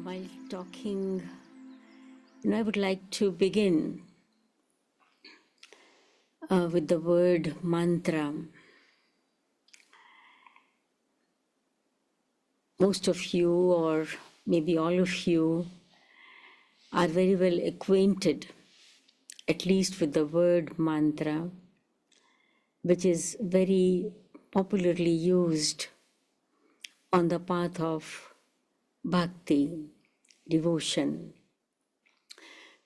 While talking, I would like to begin with the word mantra. Most of you, or maybe all of you, are very well acquainted, at least with the word mantra, which is very popularly used on the path of bhakti, devotion.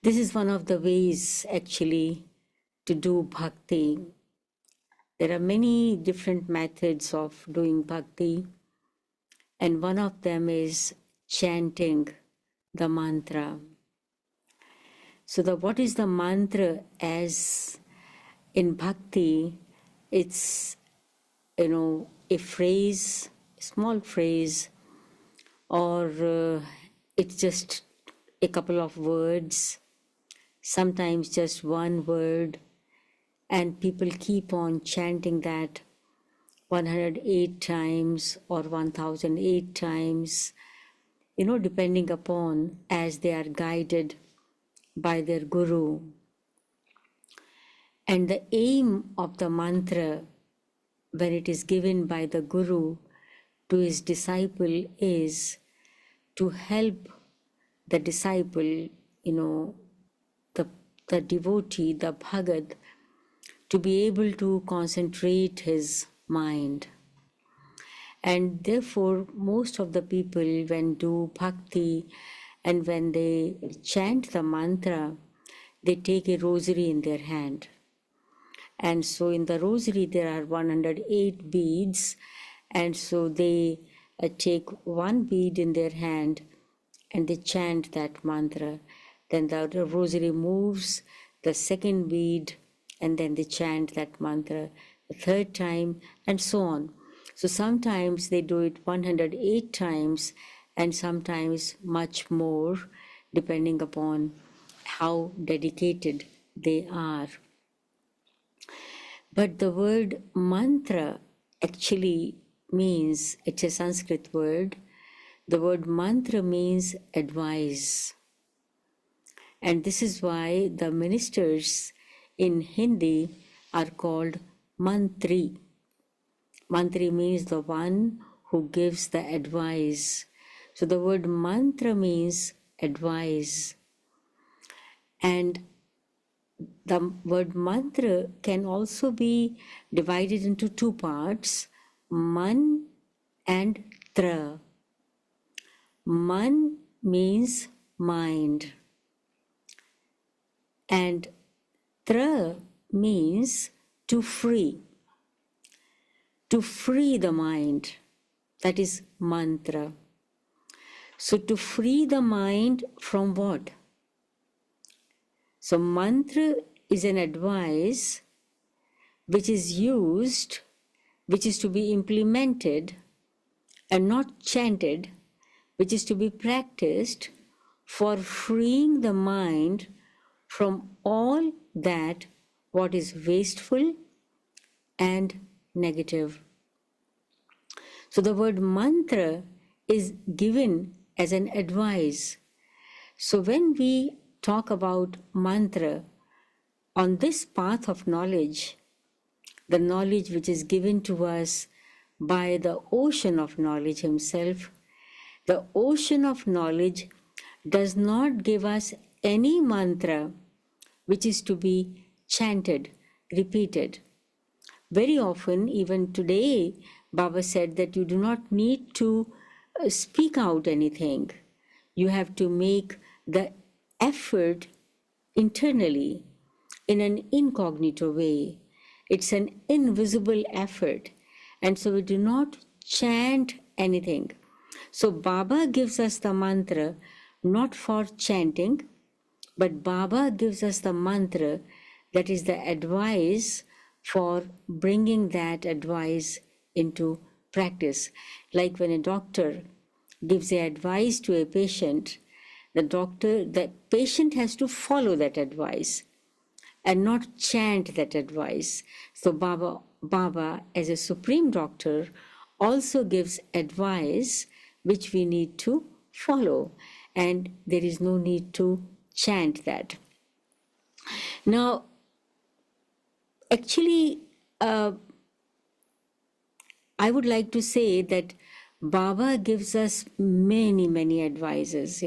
This is one of the ways actually to do bhakti. There are many different methods of doing bhakti, and one of them is chanting the mantra. So what is the mantra? As in bhakti, it's a phrase, a small phrase, or it's just a couple of words, sometimes just one word, and people keep on chanting that 108 times or 1008 times, depending upon as they are guided by their guru. And the aim of the mantra, when it is given by the guru to his disciple, is to help the disciple, the devotee, the bhagat, to be able to concentrate his mind. And therefore, most of the people, when do bhakti and when they chant the mantra, they take a rosary in their hand. And so in the rosary, there are 108 beads. And so they take one bead in their hand and they chant that mantra. Then the rosary moves, the second bead, and then they chant that mantra the third time, and so on. So sometimes they do it 108 times, and sometimes much more, depending upon how dedicated they are. But the word mantra actually means, it's a Sanskrit word. The word mantra means advice. And this is why the ministers in Hindi are called mantri. Mantri means the one who gives the advice. So the word mantra means advice. And the word mantra can also be divided into two parts, man and tra. Man means mind, and tra means to free the mind. That is mantra. So to free the mind from what? So mantra is an advice which is used, which is to be implemented and not chanted, which is to be practiced for freeing the mind from all that what is wasteful and negative. So the word mantra is given as an advice. So when we talk about mantra on this path of knowledge, the knowledge which is given to us by the ocean of knowledge himself, the ocean of knowledge does not give us any mantra which is to be chanted, repeated. Very often, even today, Baba said that you do not need to speak out anything. You have to make the effort internally in an incognito way. It's an invisible effort. And so we do not chant anything. So Baba gives us the mantra not for chanting, but Baba gives us the mantra that is the advice for bringing that advice into practice. Like when a doctor gives the advice to a patient, the patient has to follow that advice and not chant that advice. So Baba, as a supreme doctor, also gives advice which we need to follow. and there is no need to chant that. Now, actually, I would like to say that Baba gives us many advices,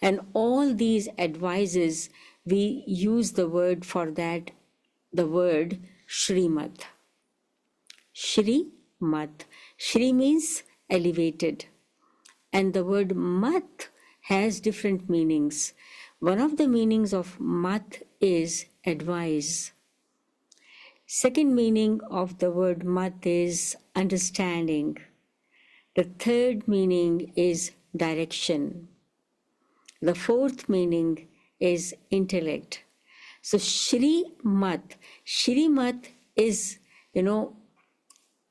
and all these advices, we use the word for that, the word Shrimat. Shrimat. Shri means elevated, and the word Mat has different meanings. One of the meanings of Mat is advice. Second meaning of the word mat is understanding. The third meaning is direction. The fourth meaning is intellect. So Shri Mat is,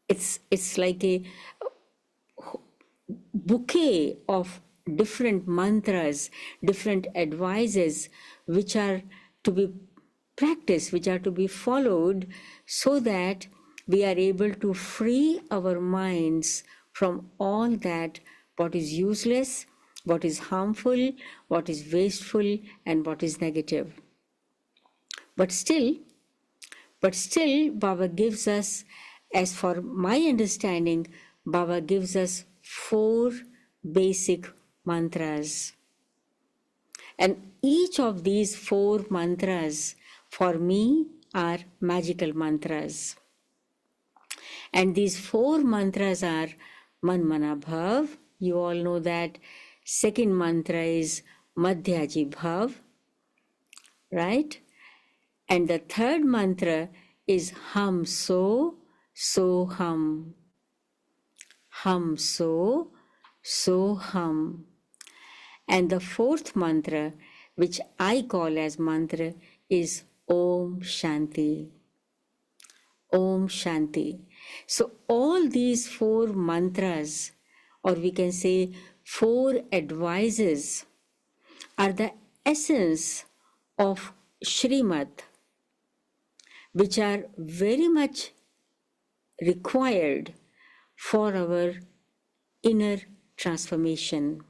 it's like a bouquet of different mantras, different advices, which are to be practiced, which are to be followed, so that we are able to free our minds from all that what is useless, what is harmful, what is wasteful, and what is negative. But still, Baba gives us, as for my understanding, Baba gives us 4 basic mantras. And each of these 4 mantras for me are magical mantras. And these 4 mantras are Man Mana Bhav. You all know that. Second mantra is Madhyaji Bhav, right? And the third mantra is Hum So, So Hum. Hum So, So Hum. And the fourth mantra, which I call as mantra, is Om Shanti. Om Shanti. So all these 4 mantras, or we can say 4 advices, are the essence of Shrimat, which are very much required for our inner transformation,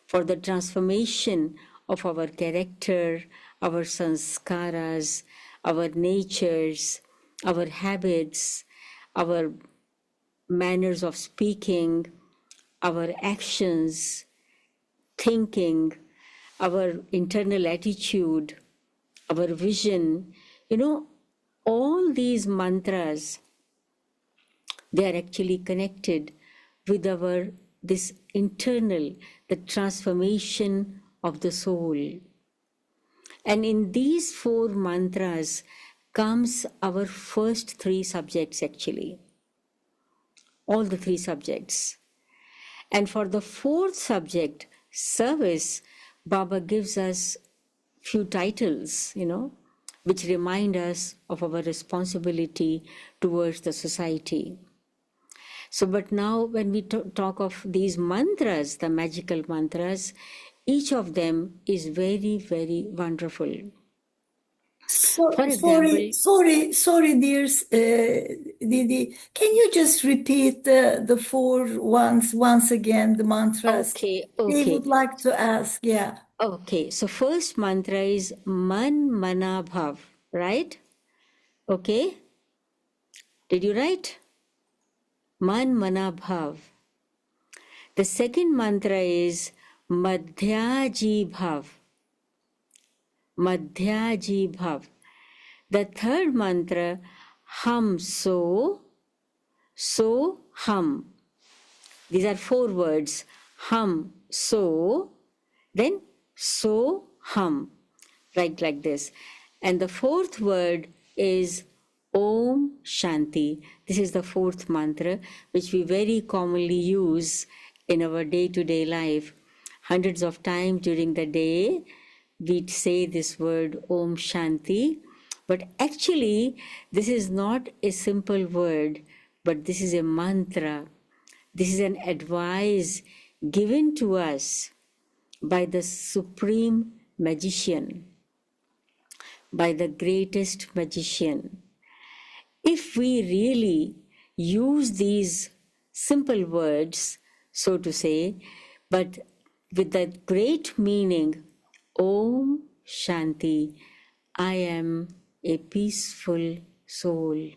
for the transformation of our character, our sanskaras, our natures, our habits, our manners of speaking, our actions, thinking, our internal attitude, our vision. All these mantras, they are actually connected with this internal, the transformation of the soul. And in these 4 mantras comes our first 3 subjects actually. All the 3 subjects. And for the 4th subject, service, Baba gives us few titles, which remind us of our responsibility towards the society. So, but now when we talk of these mantras, the magical mantras, each of them is very wonderful. For example, sorry, dears, Didi. Can you just repeat the 4 ones once again, the mantras? Okay. They would like to ask, yeah. Okay, so first mantra is Man Mana Bhav, right? Okay. Did you write? Man Mana Bhav. The second mantra is Madhyaji Bhav. Madhyaji Bhav. The third mantra, Hum So, So Hum. These are 4 words. Hum So, then So Hum. Right, like this. And the 4th word is Om Shanti. This is the 4th mantra, which we very commonly use in our day-to-day life. Hundreds of times during the day, we say this word Om Shanti. But actually, this is not a simple word, but this is a mantra. This is an advice given to us by the Supreme Magician, by the greatest magician. If we really use these simple words, so to say, but with that great meaning, Om Shanti, I am a peaceful soul.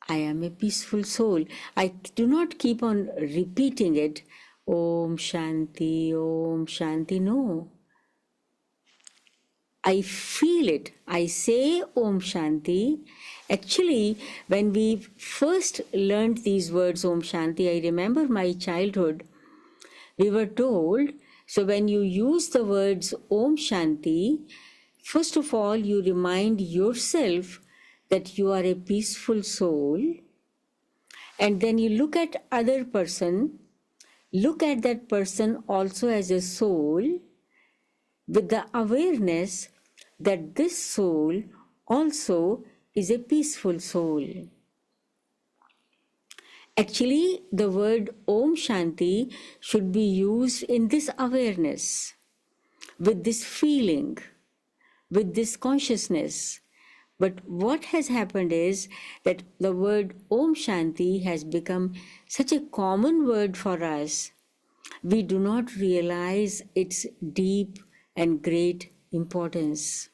I am a peaceful soul. I do not keep on repeating it, Om Shanti, Om Shanti. No. I feel it. I say Om Shanti. Actually, when we first learned these words, Om Shanti, I remember my childhood. We were told, so when you use the words Om Shanti, first of all, you remind yourself that you are a peaceful soul. And then you look at other person, look at that person also as a soul, with the awareness that this soul also is a peaceful soul. Actually, the word Om Shanti should be used in this awareness, with this feeling, with this consciousness. But what has happened is that the word Om Shanti has become such a common word for us. We do not realize its deep and great importance.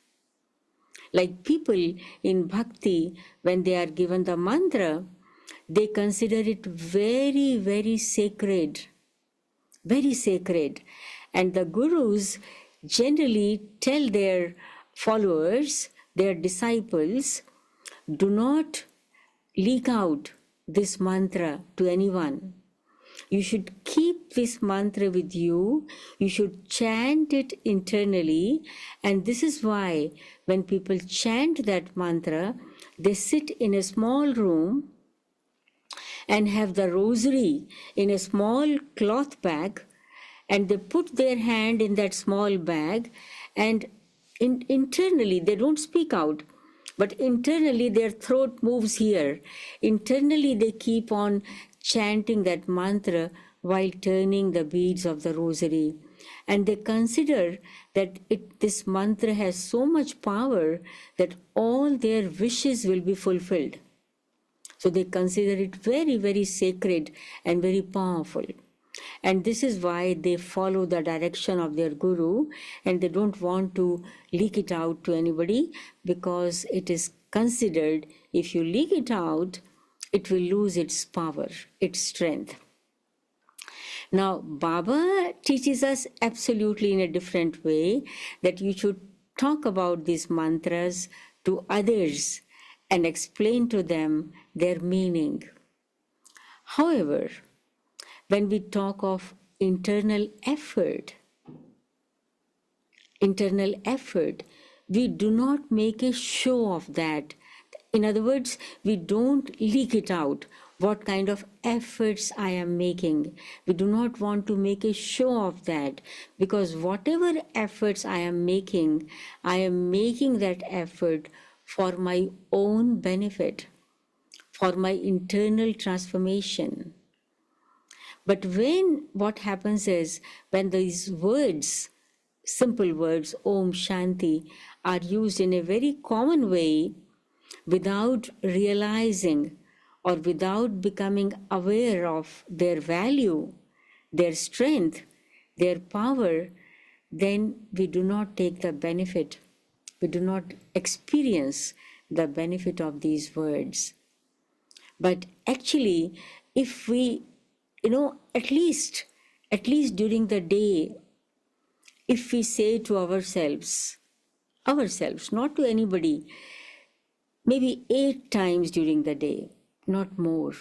Like people in bhakti, when they are given the mantra, they consider it very, very sacred, very sacred. And the gurus generally tell their followers, their disciples, do not leak out this mantra to anyone. You should keep this mantra with you. You should chant it internally. And this is why when people chant that mantra, they sit in a small room and have the rosary in a small cloth bag, and they put their hand in that small bag, and internally they don't speak out, but internally their throat moves here. Internally they keep on chanting that mantra while turning the beads of the rosary, and they consider that this mantra has so much power that all their wishes will be fulfilled. So they consider it very, very sacred and very powerful. And this is why they follow the direction of their guru, and they don't want to leak it out to anybody, because it is considered if you leak it out, it will lose its power, its strength. Now, Baba teaches us absolutely in a different way that you should talk about these mantras to others and explain to them their meaning. However, when we talk of internal effort, we do not make a show of that. In other words, we don't leak it out what kind of efforts I am making. We do not want to make a show of that, because whatever efforts I am making that effort for my own benefit, for my internal transformation. But what happens is, when these words, simple words, Om Shanti, are used in a very common way, without realizing or without becoming aware of their value, their strength, their power, then we do not take the benefit. We do not experience the benefit of these words. But actually, if we, at least during the day, if we say to ourselves, not to anybody, maybe 8 times during the day, not more.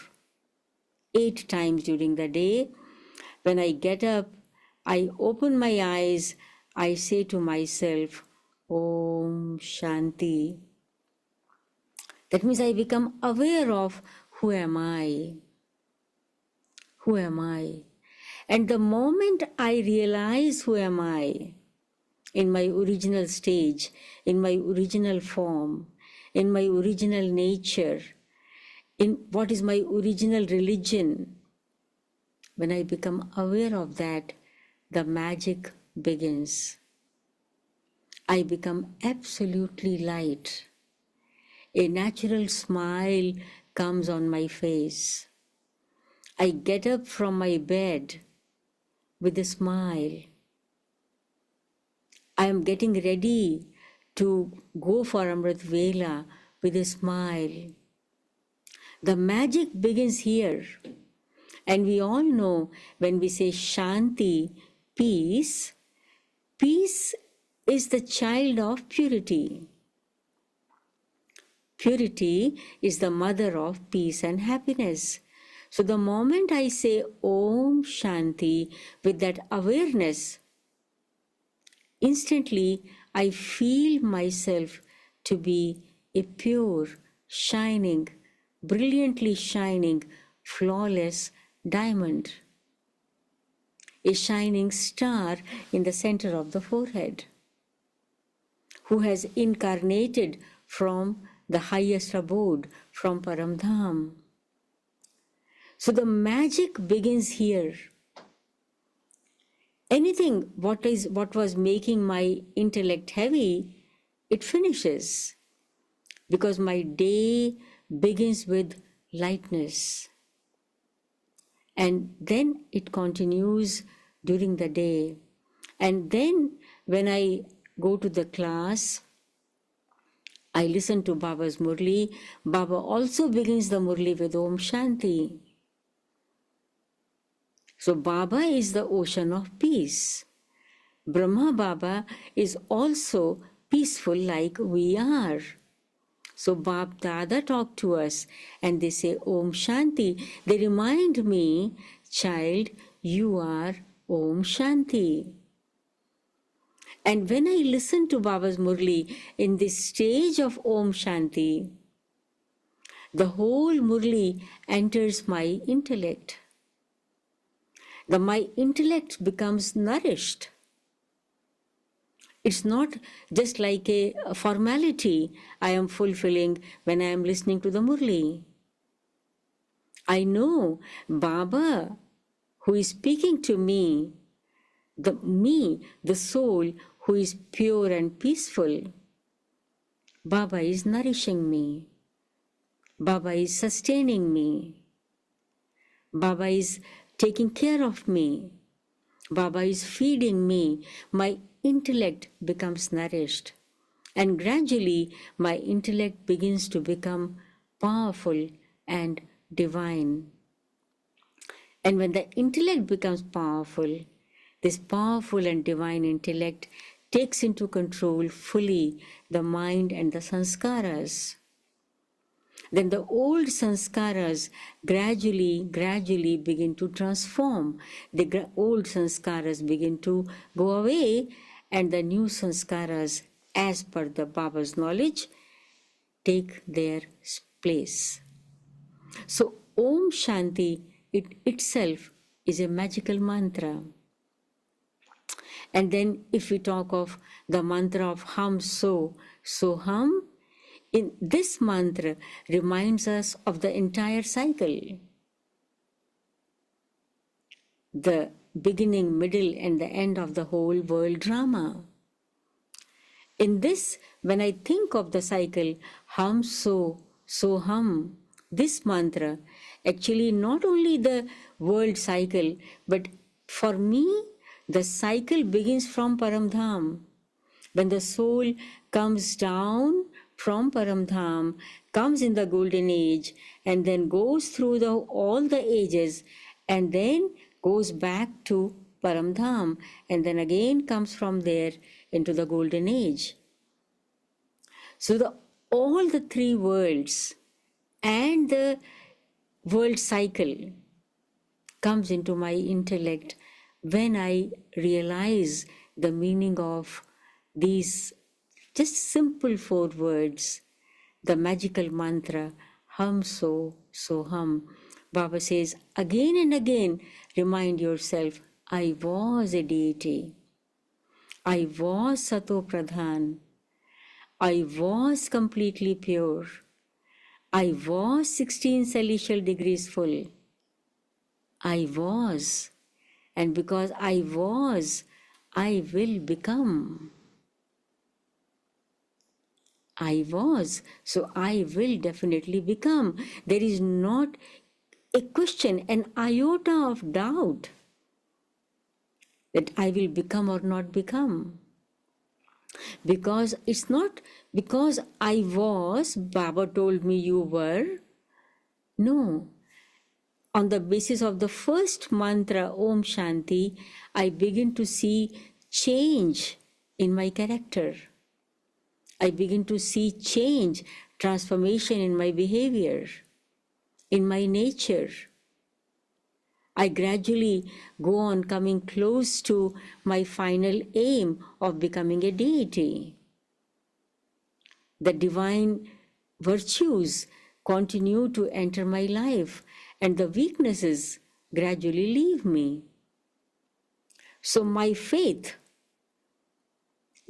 8 times during the day, when I get up, I open my eyes, I say to myself, Om Shanti. That means I become aware of who am I? Who am I? And the moment I realize who am I, in my original stage, in my original form, in my original nature, in what is my original religion, when I become aware of that, the magic begins. I become absolutely light. A natural smile comes on my face. I get up from my bed with a smile. I am getting ready to go for Amrit Vela with a smile. The magic begins here. And we all know when we say Shanti, peace, peace is the child of purity. Purity is the mother of peace and happiness. So the moment I say Om Shanti with that awareness, instantly I feel myself to be a pure, shining, brilliantly shining, flawless diamond, a shining star in the center of the forehead, who has incarnated from the highest abode, from Paramdham. So the magic begins here. Anything what was making my intellect heavy, it finishes, because my day begins with lightness. And then it continues during the day. And then when I go to the class, I listen to Baba's Murli. Baba also begins the Murli with Om Shanti. So Baba is the ocean of peace. Brahma Baba is also peaceful like we are. So Bab Dada talk to us and they say Om Shanti. They remind me, child, you are Om Shanti. And when I listen to Baba's Murli in this stage of Om Shanti, the whole Murli enters my intellect. My intellect becomes nourished. It's not just like a formality I am fulfilling when I am listening to the Murli. I know Baba, who is speaking to me, the soul who is pure and peaceful, Baba is nourishing me. Baba is sustaining me. Baba is taking care of me. Baba is feeding me. My intellect becomes nourished. And gradually, my intellect begins to become powerful and divine. And when the intellect becomes powerful, this powerful and divine intellect takes into control fully the mind and the sanskaras. Then the old sanskaras gradually begin to transform. The old sanskaras begin to go away, and the new sanskaras, as per the Baba's knowledge, take their place. So Om Shanti, it itself is a magical mantra. And then if we talk of the mantra of Hum So Hum, in this mantra reminds us of the entire cycle, the beginning, middle, and the end of the whole world drama. In this, when I think of the cycle, Hum So Hum, this mantra, actually not only the world cycle, but for me, the cycle begins from Paramdham. When the soul comes down from Paramdham, comes in the golden age, and then goes through all the ages, and then goes back to Paramdham, and then again comes from there into the golden age. So all the three worlds and the world cycle comes into my intellect when I realize the meaning of these just simple 4 words, the magical mantra, Hum So Hum. Baba says, again and again, remind yourself, I was a deity. I was Sato Pradhan. I was completely pure. I was 16 celestial degrees full. I was. And because I was, I will become. I was, so I will definitely become. There is not a question, an iota of doubt that I will become or not become. Because it's not because I was, Baba told me you were. No. On the basis of the first mantra, Om Shanti, I begin to see change in my character. I begin to see change, transformation in my behavior, in my nature. I gradually go on coming close to my final aim of becoming a deity. The divine virtues continue to enter my life, and the weaknesses gradually leave me. So my faith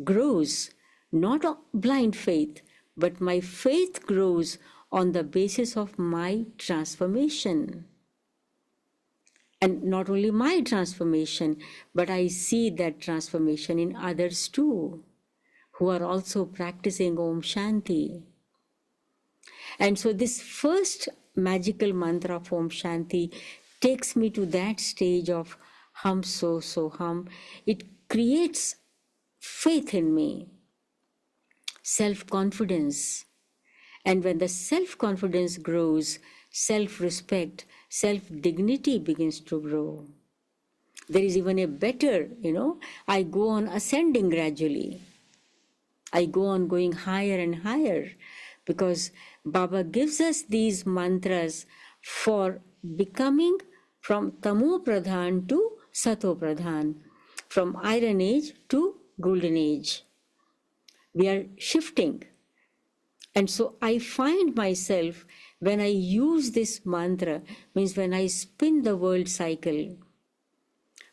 grows, not a blind faith, but my faith grows on the basis of my transformation. And not only my transformation, but I see that transformation in others too, who are also practicing Om Shanti. And so this first magical mantra of Om Shanti takes me to that stage of hum so hum. It creates faith in me, self-confidence. And when the self-confidence grows, self-respect, self-dignity begins to grow. There is even a better, I go on ascending gradually. I go on going higher and higher because Baba gives us these mantras for becoming from Tamo Pradhan to Sato Pradhan, from Iron Age to Golden Age. We are shifting. And so I find myself when I use this mantra, means when I spin the world cycle,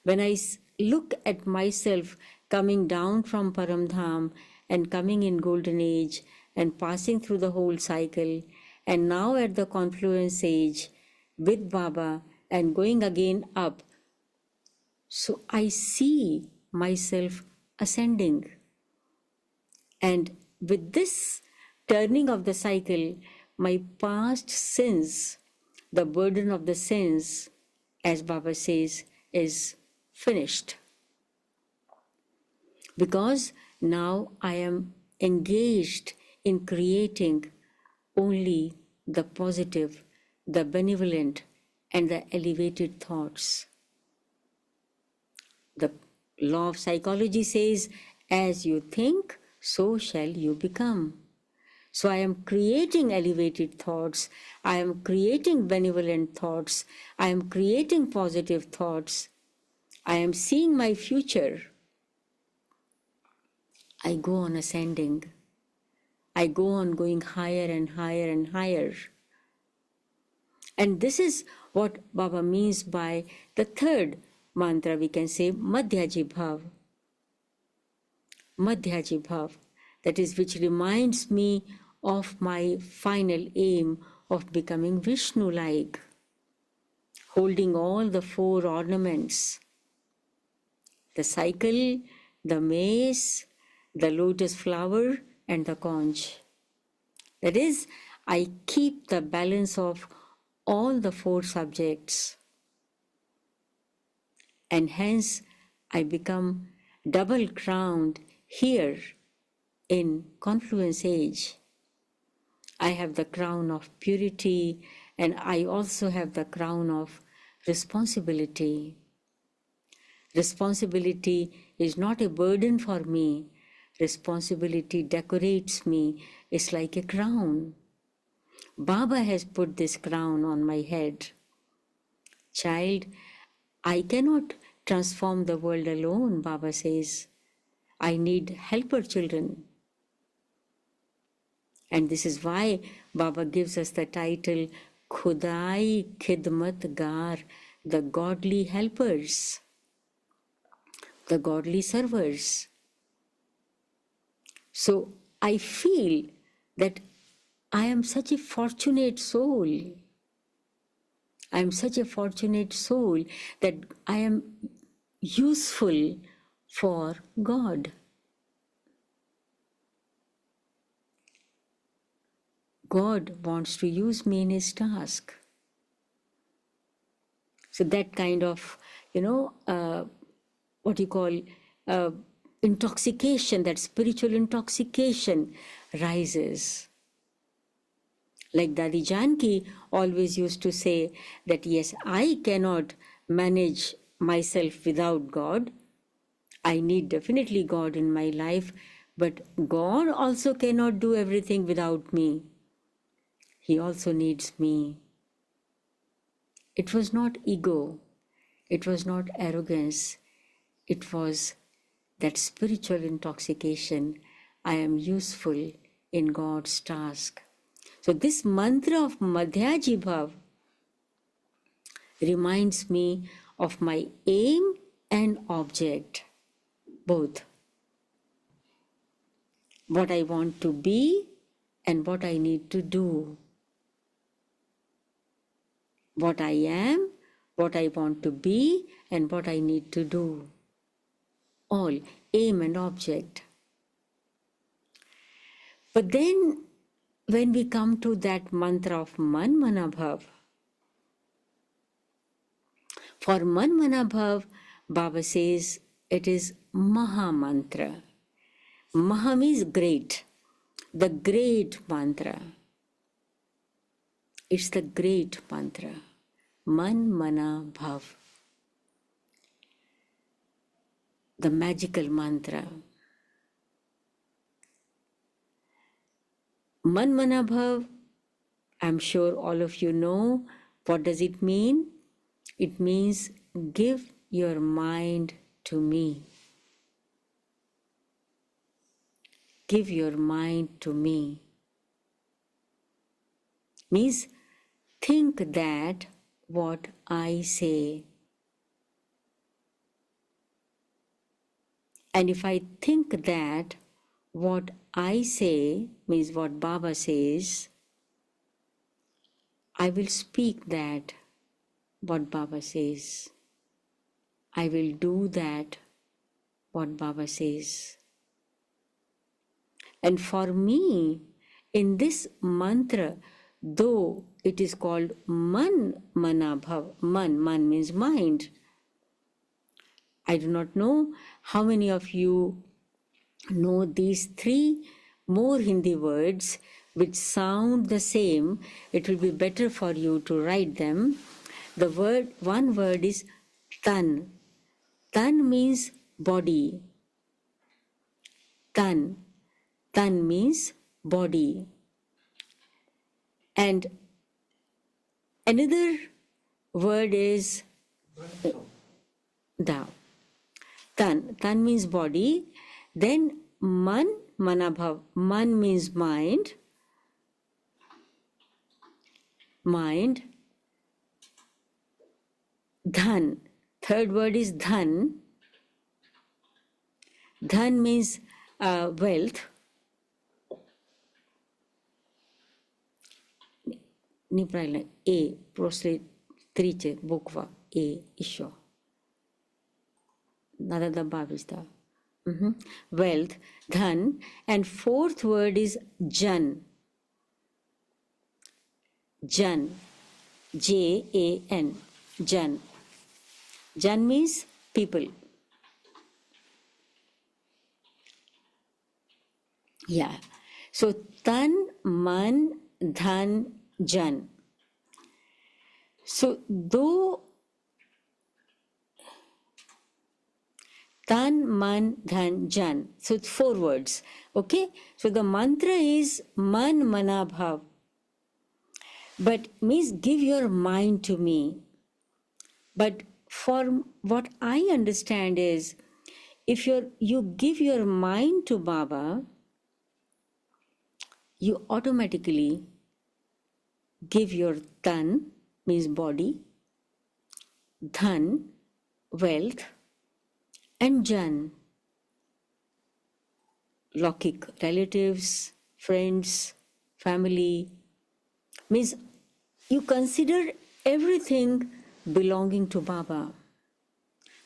when I look at myself coming down from Paramdham and coming in Golden Age and passing through the whole cycle, and now at the confluence age with Baba and going again up, so I see myself ascending. And with this turning of the cycle, my past sins, the burden of the sins, as Baba says, is finished. Because now I am engaged in creating only the positive, the benevolent, and the elevated thoughts. The law of psychology says, as you think, so shall you become. So I am creating elevated thoughts, I am creating benevolent thoughts, I am creating positive thoughts, I am seeing my future. I go on ascending. I go on going higher and higher and higher. And this is what Baba means by the third mantra, we can say, Madhyaji Bhav. Madhyaji Bhav, that is, which reminds me of my final aim of becoming Vishnu-like, holding all the four ornaments, the cycle, the mace, the lotus flower, and the conch. That is, I keep the balance of all the four subjects, and hence I become double crowned here in confluence age. I have the crown of purity, and I also have the crown of responsibility. Responsibility is not a burden for me. Responsibility decorates me. It's like a crown. Baba has put this crown on my head. Child, I cannot transform the world alone, Baba says. I need helper children. And this is why Baba gives us the title Khudai Khidmat Gar, the godly helpers, the godly servers. So I feel that I am such a fortunate soul. I am such a fortunate soul that I am useful for God. God wants to use me in His task. So that kind of, what you call intoxication, that spiritual intoxication rises. Like Dadi Janki always used to say that, yes, I cannot manage myself without God. I need definitely God in my life, but God also cannot do everything without me. He also needs me. It was not ego. It was not arrogance. It was that spiritual intoxication. I am useful in God's task. So this mantra of Madhyaji Bhav reminds me of my aim and object, both. What I want to be and what I need to do. What I am, what I want to be, and what I need to do. All aim and object. But then when we come to that mantra of Man Mana Bhav, for Man Mana Bhav, Baba says it is Maha Mantra. Maha means great, the great mantra. It's the great mantra. Man Mana Bhav. The magical mantra. Man Mana Bhav, I'm sure all of you know. What does it mean? It means give your mind to me. Give your mind to me. Means think that what I say. And if I think that what I say, means what Baba says, I will speak that what Baba says. I will do that what Baba says. And for me, in this mantra, though it is called Man Mana Bhav, Man means mind. I do not know how many of you know these three more Hindi words which sound the same. It will be better for you to write them. One word is Tan. Tan means body. Tan. Tan means body. And another word is Da. Tan. Tan means body. Then Man, Manabhav. Man means mind. Mind. Dhan. Third word is Dhan. Dhan means wealth. Nepravильно. A. После третья буква. A. Еще. Надо добавить, да. Wealth, dhan. And fourth word is Jan. Jan. Jan. Jan. Jan means people. Yeah. So Tan, Man, Dhan, Jan. So though Tan, Man, Dhan, Jan. So it's 4 words. Okay? So the mantra is Man, Mana, Bhav. But means give your mind to me. But for what I understand is, if you give your mind to Baba, you automatically give your tan, means body, dhan, wealth, and jan, lokik, relatives, friends, family, means you consider everything belonging to Baba.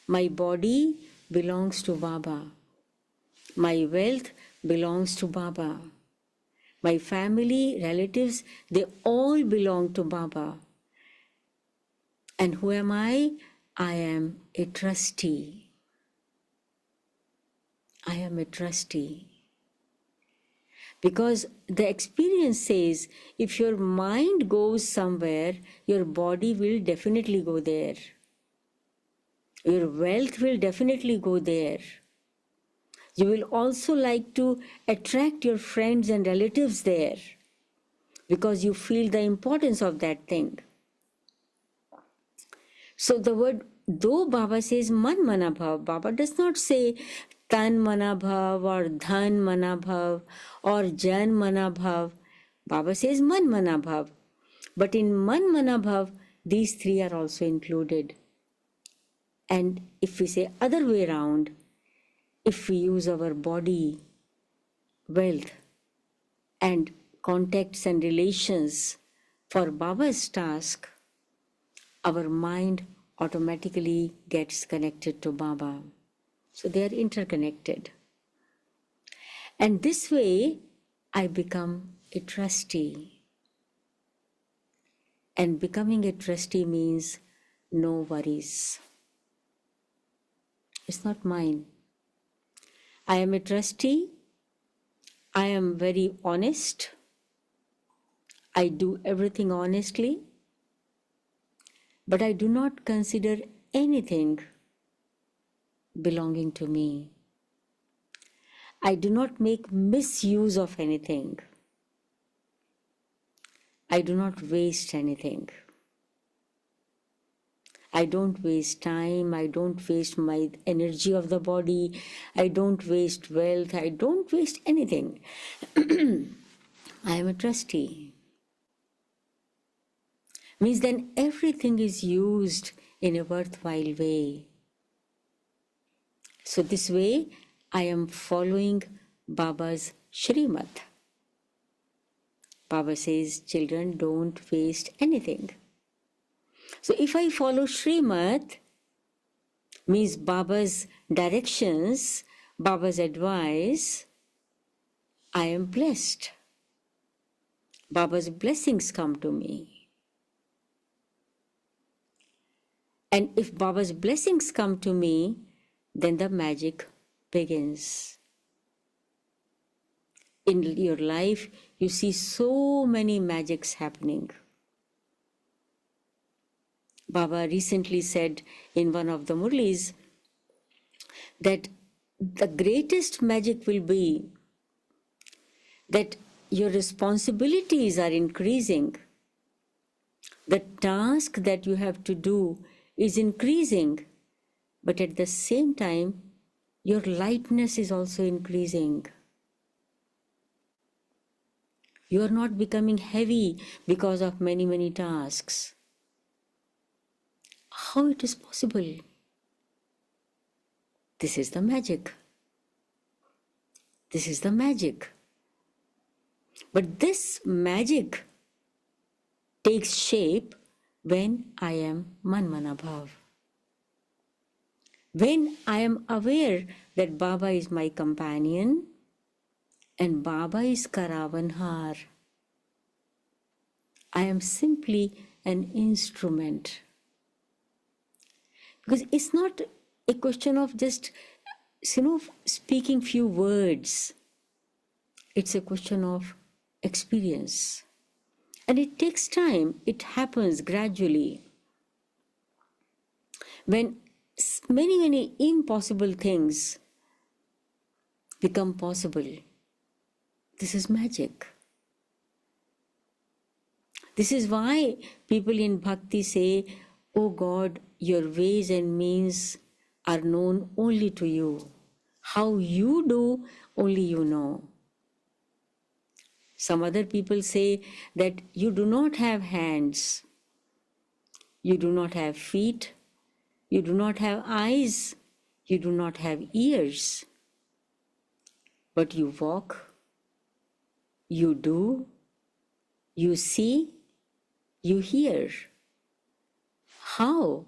My body belongs to Baba. My wealth belongs to Baba. My family, relatives, they all belong to Baba. And who am I? I am a trustee. I am a trustee. Because the experience says if your mind goes somewhere, your body will definitely go there. Your wealth will definitely go there. You will also like to attract your friends and relatives there because you feel the importance of that thing. So the word, though Baba says man mana bhav, Baba does not say tan mana bhav or dhan mana bhav or jan mana bhav. Baba says man mana bhav. But in man mana bhav, these three are also included. And if we say other way around, if we use our body, wealth, and contacts and relations for Baba's task, our mind automatically gets connected to Baba. So they are interconnected. And this way, I become a trustee. And becoming a trustee means no worries. It's not mine. I am a trustee. I am very honest. I do everything honestly. But I do not consider anything belonging to me. I do not make misuse of anything. I do not waste anything. I don't waste time. I don't waste my energy of the body. I don't waste wealth. I don't waste anything. I am a trustee. Means then everything is used in a worthwhile way. So this way, I am following Baba's Shrimad. Baba says, children, don't waste anything. So if I follow Shrimad, means Baba's directions, Baba's advice, I am blessed. Baba's blessings come to me. And if Baba's blessings come to me, then the magic begins. In your life, you see so many magics happening. Baba recently said in one of the Murlis that the greatest magic will be that your responsibilities are increasing. The task that you have to do is increasing, but at the same time, your lightness is also increasing. You are not becoming heavy because of many tasks. How it is possible? This is the magic. This is the magic. But this magic takes shape when I am Manmana Bhav. When I am aware that Baba is my companion and Baba is Karavanhar, I am simply an instrument. Because it's not a question of just, speaking few words. It's a question of experience. And it takes time. It happens gradually. When many impossible things become possible, this is magic. This is why people in bhakti say, "Oh God, your ways and means are known only to you. How you do, only you know." Some other people say that you do not have hands, you do not have feet, you do not have eyes, you do not have ears, but you walk, you do, you see, you hear. How?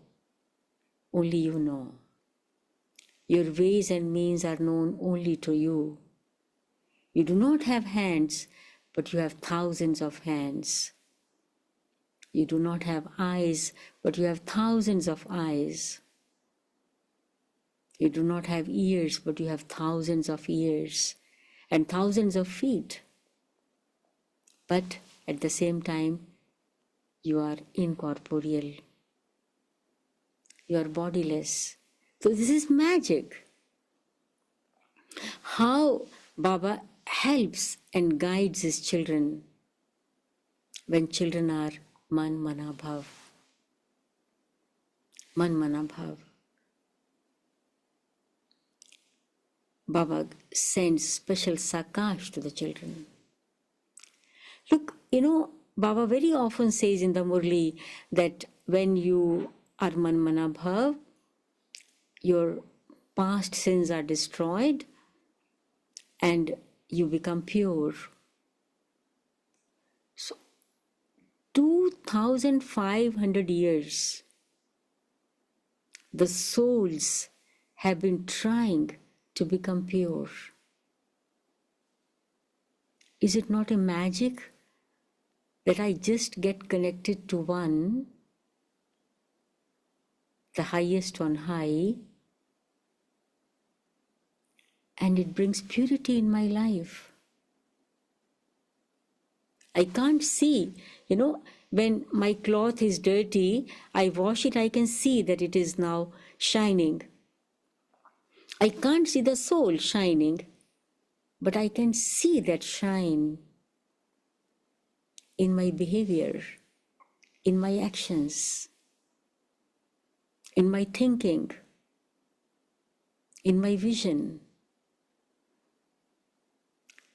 Only you know. Your ways and means are known only to you. You do not have hands, but you have thousands of hands. You do not have eyes, but you have thousands of eyes. You do not have ears, but you have thousands of ears and thousands of feet. But at the same time, you are incorporeal. You are bodiless. So this is magic. How Baba helps and guides his children when children are man mana bhav. Man mana bhav. Baba sends special sakash to the children. Look, Baba very often says in the Murli that when you are man mana bhav, your past sins are destroyed and you become pure. So 2500 years the souls have been trying to become pure. Is it not a magic that I just get connected to one, the highest on high, and it brings purity in my life? I can't see, when my cloth is dirty, I wash it, I can see that it is now shining. I can't see the soul shining, but I can see that shine in my behavior, in my actions, in my thinking, in my vision.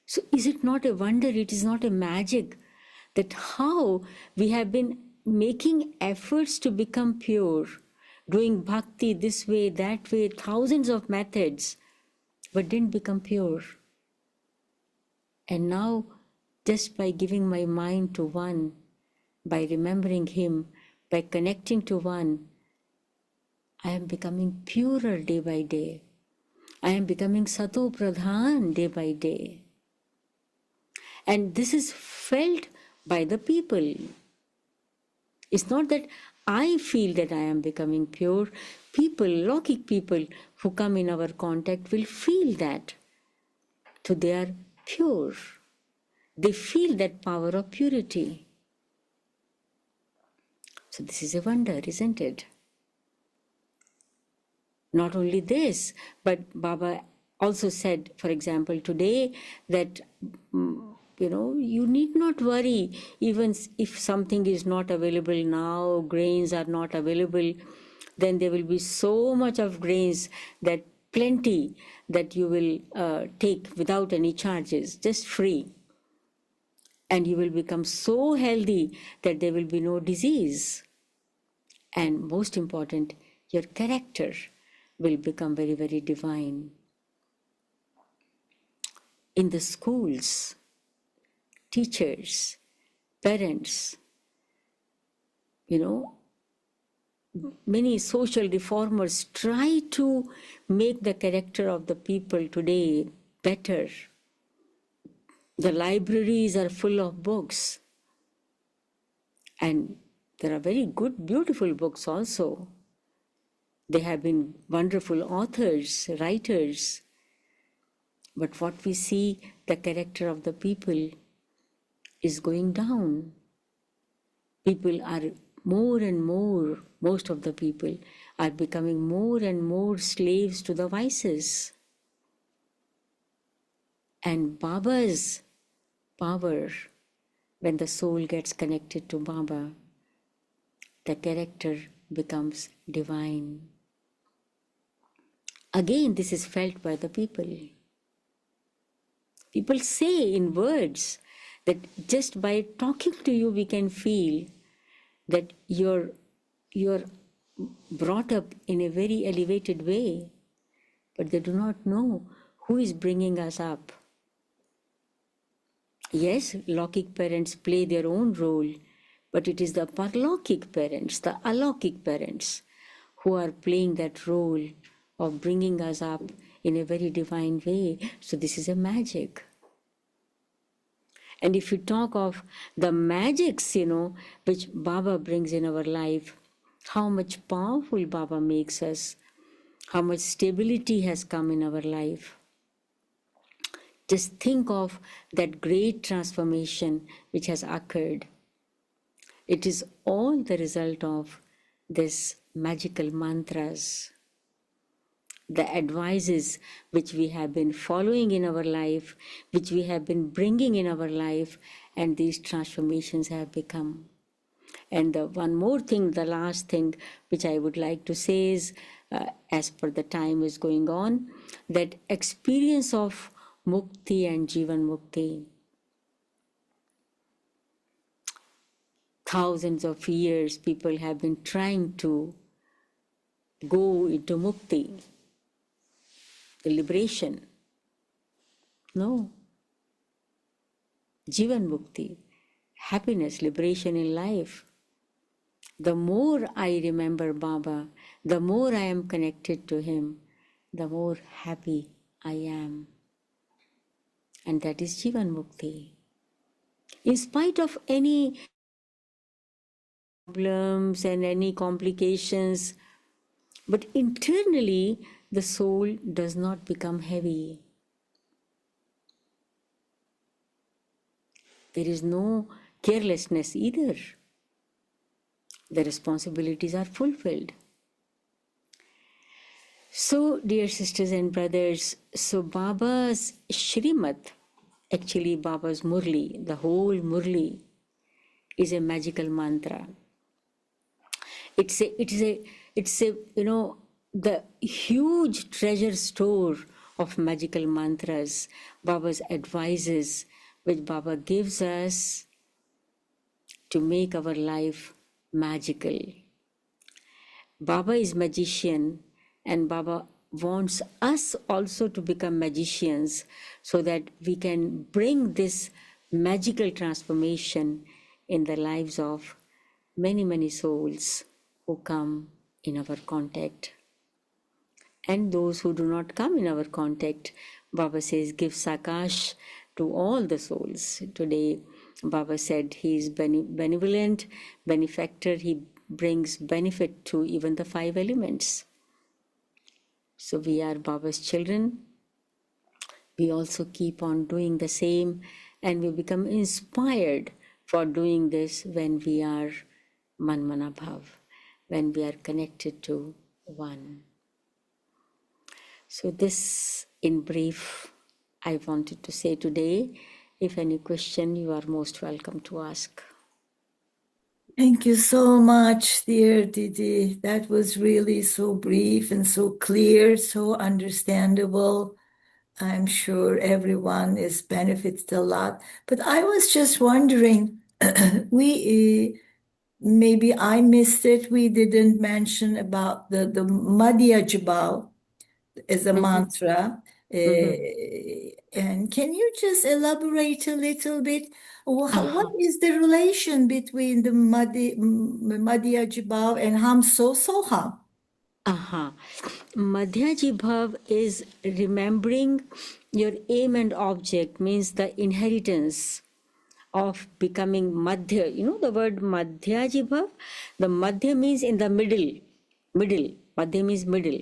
So is it not a wonder, it is not a magic that how we have been making efforts to become pure, doing bhakti this way, that way, thousands of methods, but didn't become pure. And now, just by giving my mind to one, by remembering him, by connecting to one, I am becoming purer day by day. I am becoming Sato Pradhan day by day. And this is felt by the people. It's not that I feel that I am becoming pure. People, Lokik people who come in our contact will feel that. So they are pure. They feel that power of purity. So this is a wonder, isn't it? Not only this, but Baba also said, for example, today that, you need not worry even if something is not available now, grains are not available, then there will be so much of grains that plenty that you will take without any charges, just free. And you will become so healthy that there will be no disease. And most important, your character will become very, very divine. In the schools, teachers, parents, many social reformers try to make the character of the people today better. The libraries are full of books. And there are very good, beautiful books also. They have been wonderful authors, writers. But what we see, the character of the people is going down. People are more and more, most of the people are becoming more and more slaves to the vices. And Baba's power, when the soul gets connected to Baba, the character becomes divine. Again, this is felt by the people. People say in words that just by talking to you, we can feel that you're brought up in a very elevated way, but they do not know who is bringing us up. Yes, Lokik parents play their own role, but it is the Parlokik parents, the Alokik parents, who are playing that role of bringing us up in a very divine way. So this is a magic. And if you talk of the magics, which Baba brings in our life, how much powerful Baba makes us, how much stability has come in our life. Just think of that great transformation which has occurred. It is all the result of this magical mantras, the advices which we have been following in our life, which we have been bringing in our life, and these transformations have become. And one more thing, the last thing which I would like to say is, as per the time is going on, that experience of mukti and jivan mukti, thousands of years people have been trying to go into mukti, the liberation. No. Jivan mukti, happiness, liberation in life. The more I remember Baba, the more I am connected to him, the more happy I am. And that is Jivan Mukti. In spite of any problems and any complications, but internally the soul does not become heavy. There is no carelessness either. The responsibilities are fulfilled. So, dear sisters and brothers, so Baba's Shrimad, actually Baba's Murli, the whole Murli, is a magical mantra. It's a the huge treasure store of magical mantras, Baba's advices, which Baba gives us to make our life magical. Baba is magician, and Baba wants us also to become magicians so that we can bring this magical transformation in the lives of many, many souls who come in our contact. And those who do not come in our contact, Baba says, give sakash to all the souls. Today, Baba said he is benevolent, benefactor, he brings benefit to even the 5 elements. So we are Baba's children. We also keep on doing the same, and we become inspired for doing this when we are Manmana Bhav, when we are connected to one. So this, in brief, I wanted to say today. If any question, you are most welcome to ask. Thank you so much, dear Didi. That was really so brief and so clear, so understandable. I'm sure everyone is benefited a lot. But I was just wondering, maybe I missed it. We didn't mention about the Madhya Jabal as a mantra. And can you just elaborate a little bit? What is the relation between the Madhya Jibhav and Hamso Soham? Madhyaji Bhav is remembering your aim and object, means the inheritance of becoming Madhya. You know the word Madhyaji Bhav? The Madhya means in the middle. Madhya means middle.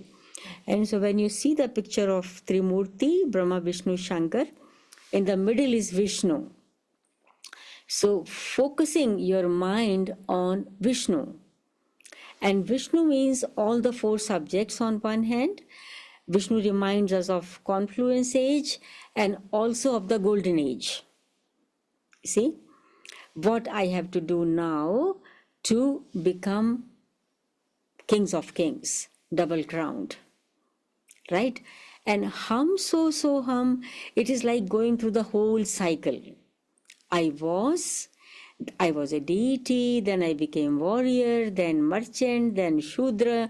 And so when you see the picture of Trimurti, Brahma, Vishnu, Shankar, in the middle is Vishnu. So focusing your mind on Vishnu. And Vishnu means all the 4 subjects on one hand. Vishnu reminds us of confluence age and also of the golden age. See, what I have to do now to become kings of kings, double crowned, right? And hum so hum, it is like going through the whole cycle. I was a deity, then I became warrior, then merchant, then Shudra,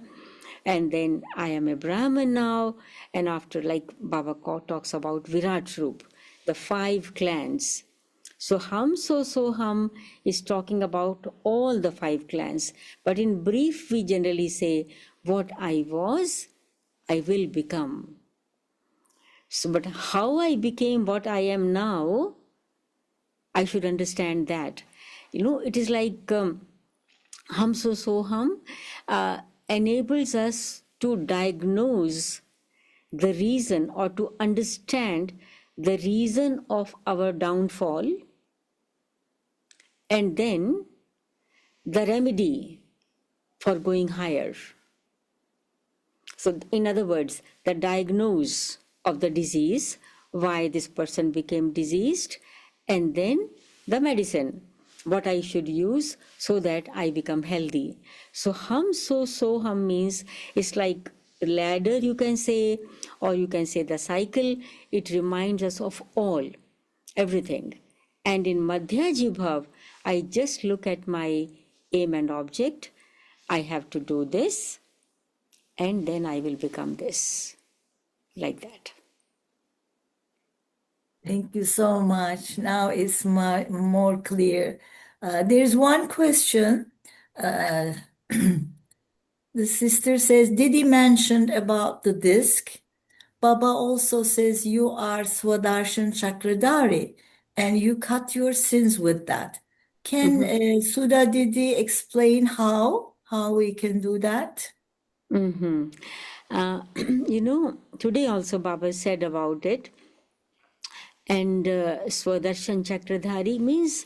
and then I am a Brahmin now. And after, like Baba talks about Virat Roop, the 5 clans. So Hum So Hum is talking about all the 5 clans. But in brief, we generally say, what I was, I will become. So, but how I became what I am now, I should understand that. It is like hum so hum enables us to diagnose the reason or to understand the reason of our downfall, and then the remedy for going higher. So, in other words, the diagnose of the disease, why this person became diseased, and then the medicine, what I should use so that I become healthy. So, hum so hum means it's like ladder, you can say, or you can say the cycle. It reminds us of all, everything. And in Madhyaji Bhav, I just look at my aim and object. I have to do this, and then I will become this, like that. Thank you so much. Now it's more clear. There's one question. Uh, the sister says, Didi mentioned about the disc. Baba also says you are Swaдаrshan Chakradari and you cut your sins with that. Can Mm-hmm. Sudha Didi explain how we can do that? Mm-hmm. Today also Baba said about it. And Swaдаrshan Chakradhari means,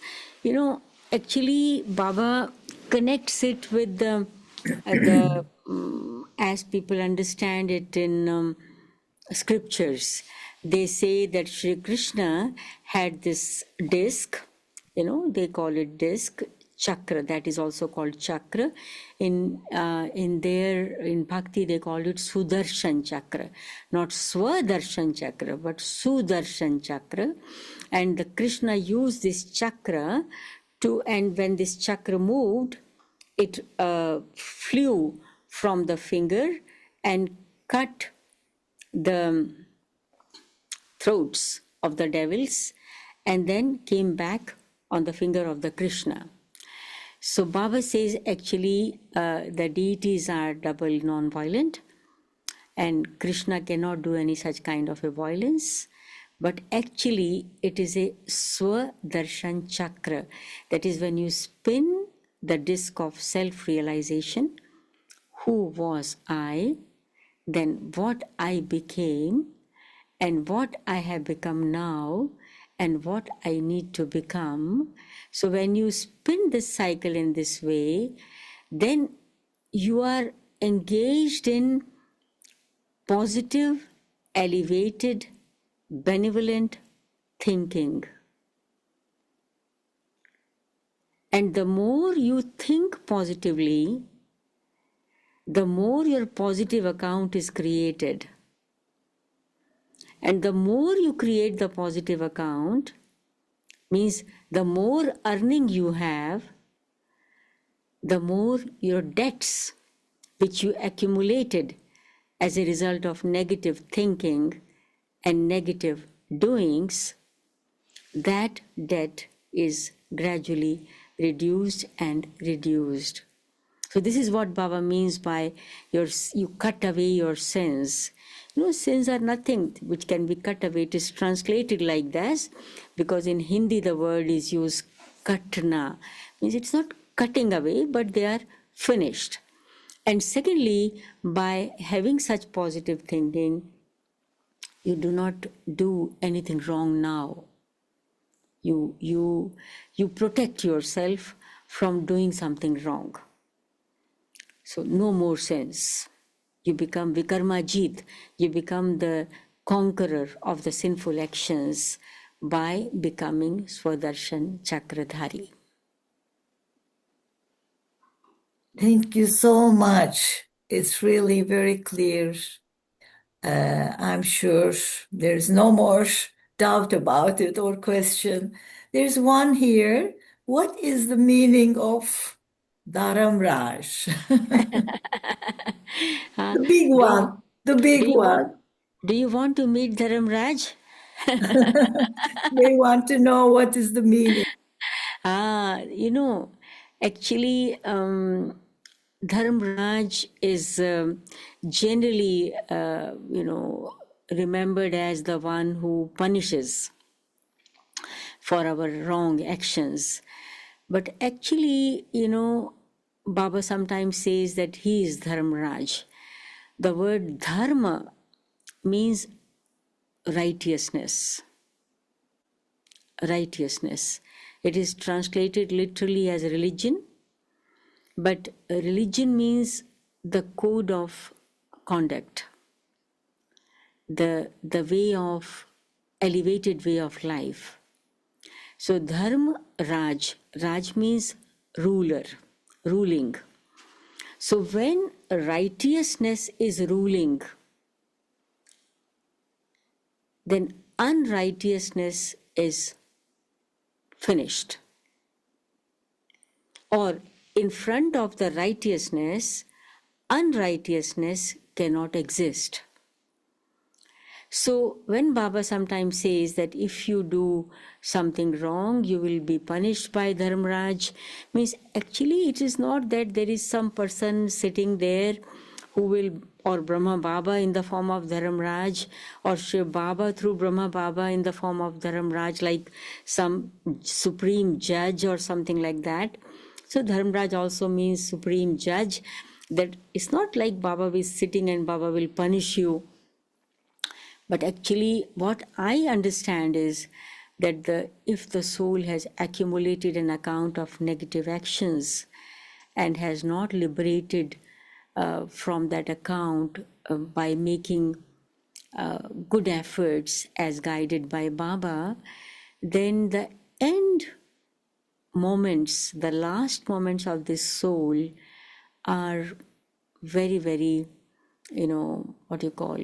actually Baba connects it with as people understand it in scriptures. They say that Sri Krishna had this disc, they call it disc, chakra, that is also called chakra. In Bhakti they call it Sudarshan chakra, not Swadarshan chakra, but Sudarshan chakra. And the Krishna used this chakra and when this chakra moved, it flew from the finger and cut the throats of the devils and then came back on the finger of the Krishna. So Baba says actually the deities are double non-violent and Krishna cannot do any such kind of a violence. But actually it is a Swa-darshan chakra. That is when you spin the disc of self-realization. Who was I? Then what I became and what I have become now and what I need to become. So when you spin this cycle in this way, then you are engaged in positive, elevated, benevolent thinking. And the more you think positively, the more your positive account is created. And the more you create the positive account, means the more earning you have, the more your debts which you accumulated as a result of negative thinking and negative doings, that debt is gradually reduced and reduced. So this is what Baba means by you cut away your sins. Sins are nothing which can be cut away. It is translated like this because in Hindi the word is used katna. Means it's not cutting away, but they are finished. And secondly, by having such positive thinking, you do not do anything wrong now. You protect yourself from doing something wrong. So no more sins. You become Vikarmajit. You become the conqueror of the sinful actions by becoming Swadarshan Chakradhari. Thank you so much. It's really very clear. I'm sure there's no more doubt about it or question. There's one here. What is the meaning of Dharam Raj? Uh, The big do you one. The big do you want one. do you want to meet Dharam Raj? They want to know what is the meaning. Ah, actually, Dharmraj is generally, remembered as the one who punishes. for our wrong actions. But actually, Baba sometimes says that he is Dharmaraj. The word dharma means righteousness. Righteousness. It is translated literally as religion, but religion means the code of conduct, the way of elevated way of life. So dharma raj means ruler, ruling. So when righteousness is ruling, then unrighteousness is finished. Or in front of the righteousness, unrighteousness cannot exist. So when Baba sometimes says that if you do something wrong, you will be punished by Dharmaraj, means actually it is not that there is some person sitting there who will, or Brahma Baba in the form of Dharmaraj, or Shiv Baba through Brahma Baba in the form of Dharmaraj, like some supreme judge or something like that. So Dharmaraj also means supreme judge, that it's not like Baba is sitting and Baba will punish you. But actually, what I understand is that if the soul has accumulated an account of negative actions and has not liberated from that account by making good efforts as guided by Baba, then the end moments, the last moments of this soul are very, very, what you call,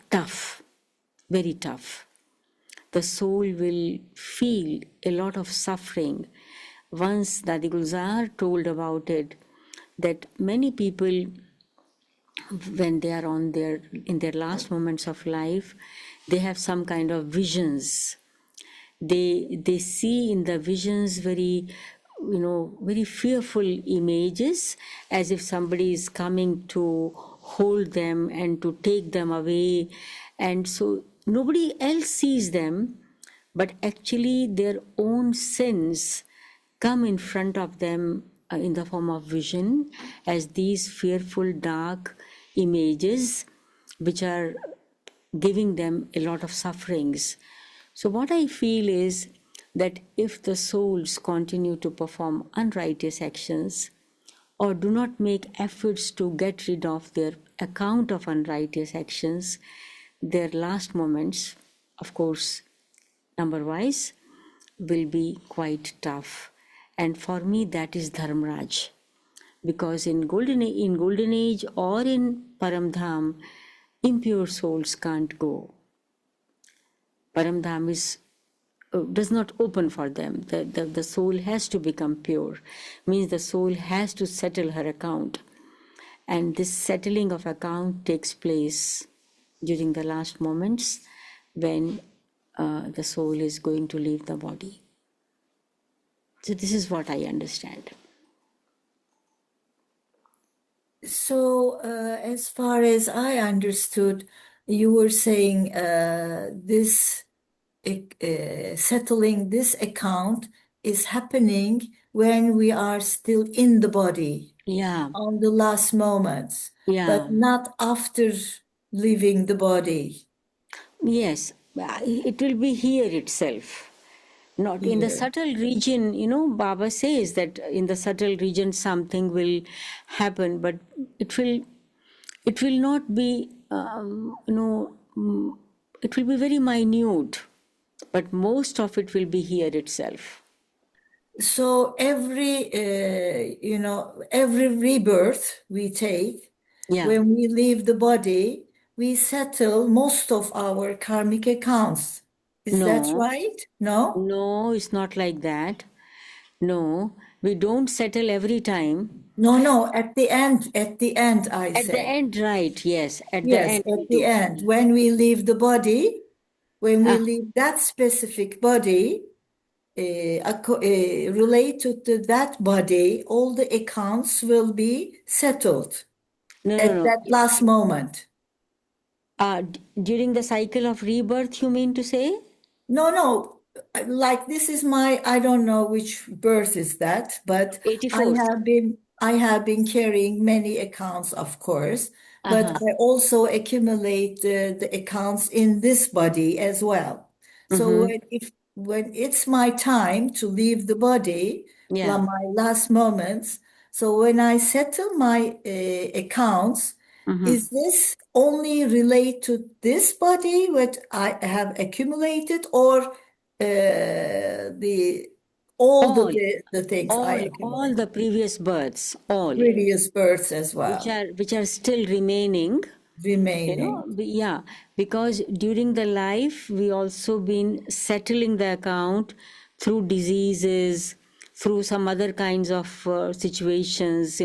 tough, very tough. The soul will feel a lot of suffering. Once Dadi Gulzar told about it, that many people, when they are in their last moments of life, they have some kind of visions. They see in the visions very fearful images, as if somebody is coming to hold them and to take them away. And so nobody else sees them, but actually their own sins come in front of them in the form of vision, as these fearful dark images which are giving them a lot of sufferings. So what I feel is that if the souls continue to perform unrighteous actions or do not make efforts to get rid of their account of unrighteous actions, their last moments, of course, number-wise, will be quite tough. And for me, that is Dharmaraj. Because in golden age or in Paramdham, impure souls can't go. Paramdham does not open for them. The soul has to become pure. Means the soul has to settle her account. And this settling of account takes place during the last moments when the soul is going to leave the body. So this is what I understand. So, as far as I understood, you were saying this settling this account is happening when we are still in the body, Yeah, on the last moments, yeah. but not after leaving the body Yes, it will be here itself. Not in the here. subtle region, Baba says that in the subtle region something will happen, but it will not be, it will be very minute, but most of it will be here itself. So every rebirth we take, Yeah. when we leave the body, we settle most of our karmic accounts. Is that No, right? No? no, it's not like that. No, we don't settle every time. No, no, at the end, I At the said. end, right, yes, at the Yes, end we at the do. end. When we leave the body, when we Ah, leave that specific body, related to that body, all the accounts will be settled no, no, at no. that last moment. During the cycle of rebirth, you mean to say? No, no. like this is my, I don't know which birth is that, but Eighty-fourth. I have been carrying many accounts, of course, but Uh-huh. I also accumulate the accounts in this body as well. So Mm-hmm. when it's my time to leave the body, Yeah. my last moments, so when I settle my accounts, Mm-hmm. is this only relate to this body what I have accumulated, or the all All, the things I all accumulate, the previous births, all, previous births as which well, are still remaining, remaining. yeah, because during the life we also been settling the account through diseases, through some other kinds of situations,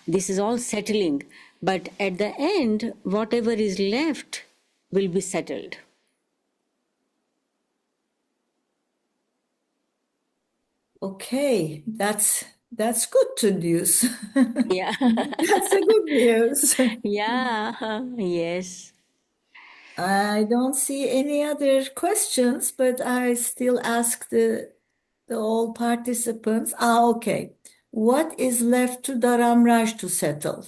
this is all settling, but at the end whatever is left will be settled. Okay, that's good to news. Yeah. That's a good news. Yeah. Yes. I don't see any other questions, but I still ask the all participants. Okay. What is left to Dharam Raj to settle?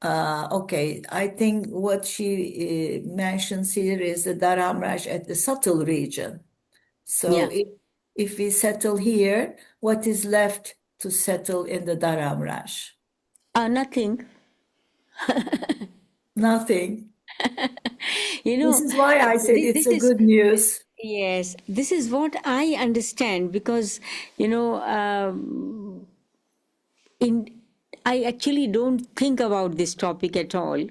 Okay, I think what she mentions here is the Dharam Raj at the subtle region. So Yeah. if we settle here, what is left to settle in the Dharam Raj? Nothing. Nothing. you This know is why I said this, it's this a is good news. yes, this is what I understand, because you know in I actually don't think about this topic at all,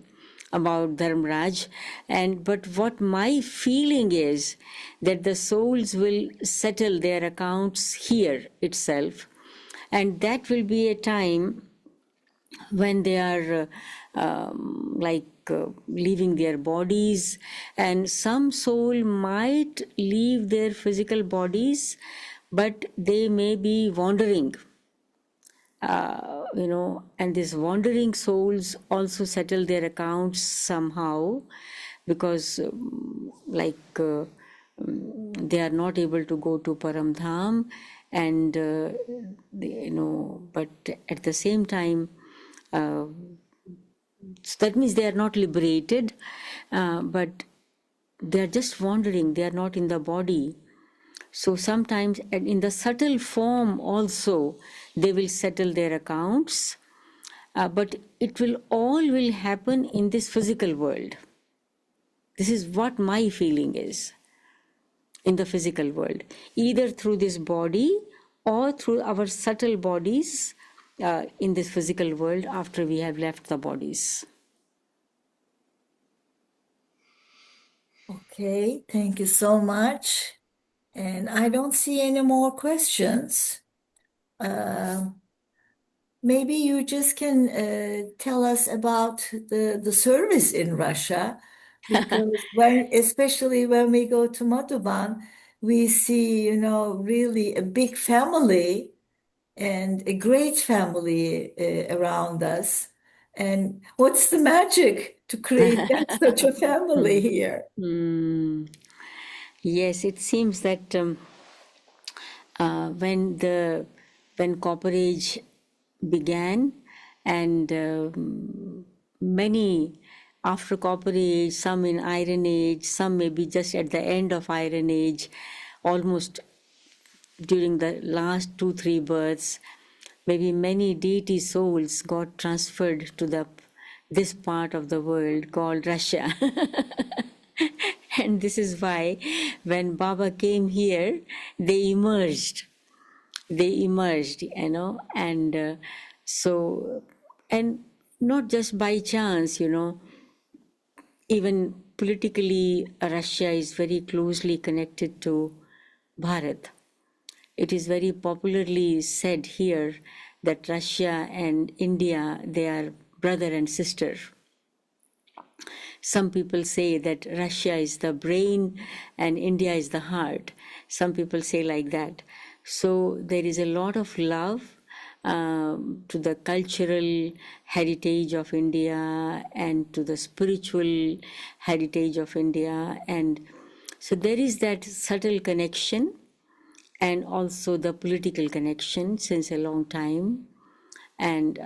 about Dharmraj, and but what my feeling is that the souls will settle their accounts here itself, and that will be a time when they are leaving their bodies, and some soul might leave their physical bodies, but they may be wandering, and these wandering souls also settle their accounts somehow, because they are not able to go to Paramdham, and but at the same time, uh, so that means they are not liberated, but they are just wandering, they are not in the body. So sometimes, and in the subtle form also, they will settle their accounts, but it will all will happen in this physical world. This is what my feeling is, in the physical world, either through this body or through our subtle bodies in this physical world after we have left the bodies. Okay, thank you so much. And I don't see any more questions. Uh, Maybe you just can tell us about the service in Russia, because especially when we go to Madhuban, we see, really a big family and a great family around us. And what's the magic to create that such a family here? Hmm. Yes, it seems that when Copper Age began, and many after Copper Age, some in Iron Age, some maybe just at the end of Iron Age, almost during the last 2-3 births, maybe many deity souls got transferred to this part of the world called Russia. And this is why when Baba came here, they emerged. They emerged, and so, and not just by chance, even politically, Russia is very closely connected to Bharat. It is very popularly said here that Russia and India, they are brother and sister. Some people say that Russia is the brain and India is the heart. Some people say like that. So there is a lot of love to the cultural heritage of India and to the spiritual heritage of India. And So there is that subtle connection and also the political connection since a long time. And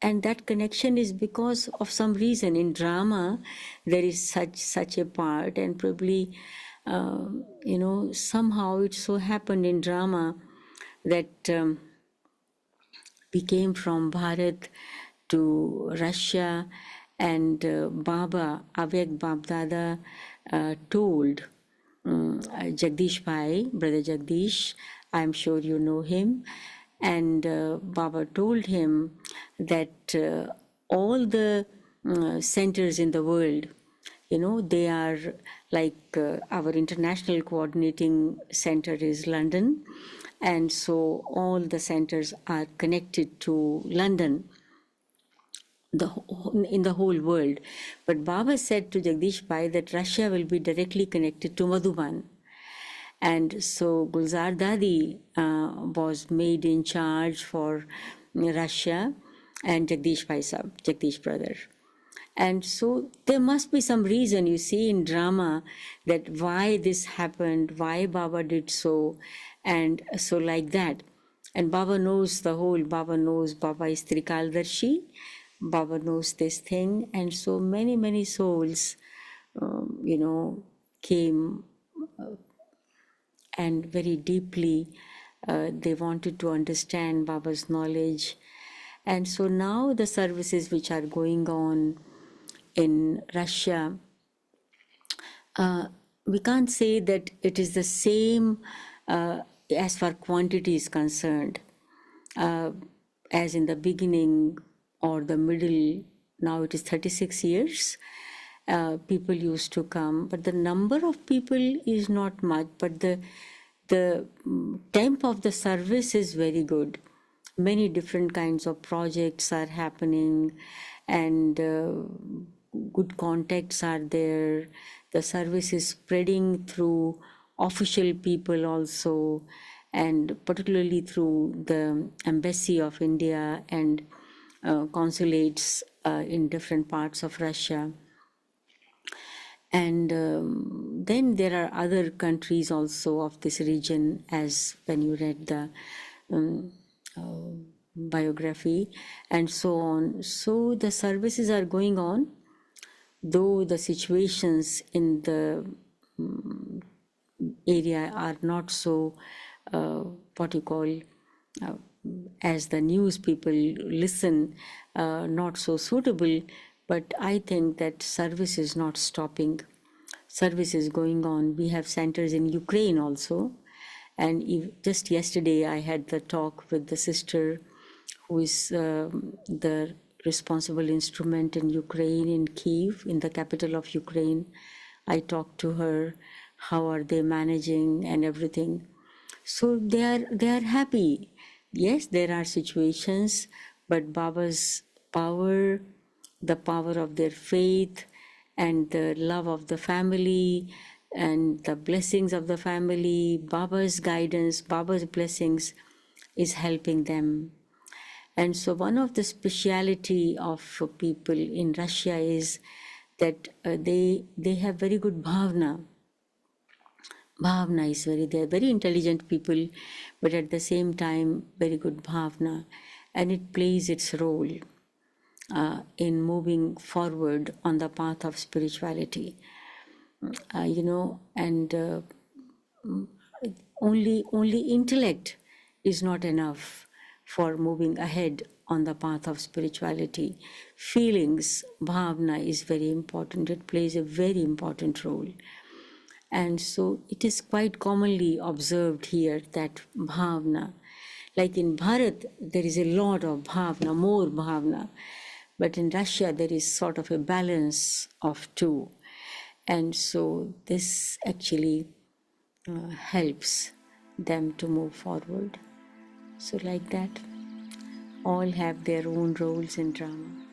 that connection is because of some reason in drama there is such a part, and probably somehow it so happened in drama that we came from Bharat to Russia, and Baba, Avyag Babdada, told Jagdish Bhai, brother Jagdish, I'm sure you know him, and Baba told him that all the centers in the world, they are like our international coordinating center is London, and so all the centers are connected to London in the whole world. But Baba said to Jagdish Bhai that Russia will be directly connected to Madhuban. And so Gulzar Dadi was made in charge for Russia, and Jagdish Bhai Sahab, Jagdish brother. And so there must be some reason, you see, in drama that why this happened, why Baba did so, and so like that. And Baba knows the whole, Baba knows, Baba is Trikaldarshi, Baba knows this thing. And so many souls, came and very deeply they wanted to understand Baba's knowledge. And so now the services which are going on in Russia, we can't say that it is the same as far quantity is concerned as in the beginning or the middle. Now it is 36 years. People used to come, but the number of people is not much, but the tempo of the service is very good. Many different kinds of projects are happening, and good contacts are there. The service is spreading through official people also, and particularly through the Embassy of India and consulates in different parts of Russia. And then there are other countries also of this region, as when you read the biography and so on. So the services are going on, though the situations in the area are not so, what you call, as the news people listen, not so suitable. But I think that service is not stopping. Service is going on. We have centers in Ukraine also. And just yesterday, I had the talk with the sister who is the responsible instrument in Ukraine, in Kyiv, in the capital of Ukraine. I talked to her, how are they managing and everything. So they are happy. Yes, there are situations, but Baba's power, the power of their faith, and the love of the family, and the blessings of the family, Baba's guidance, Baba's blessings is helping them. And so one of the speciality of people in Russia is that they have very good bhavna. Bhavna is they are very intelligent people, but at the same time, very good bhavna. And it plays its role in moving forward on the path of spirituality. And only intellect is not enough for moving ahead on the path of spirituality. Feelings, bhavna is very important. It plays a very important role. And so it is quite commonly observed here that bhavna, like in Bharat, there is a lot of bhavna, more bhavna. But in Russia, there is sort of a balance of two. And so this actually helps them to move forward. So like that, all have their own roles in drama.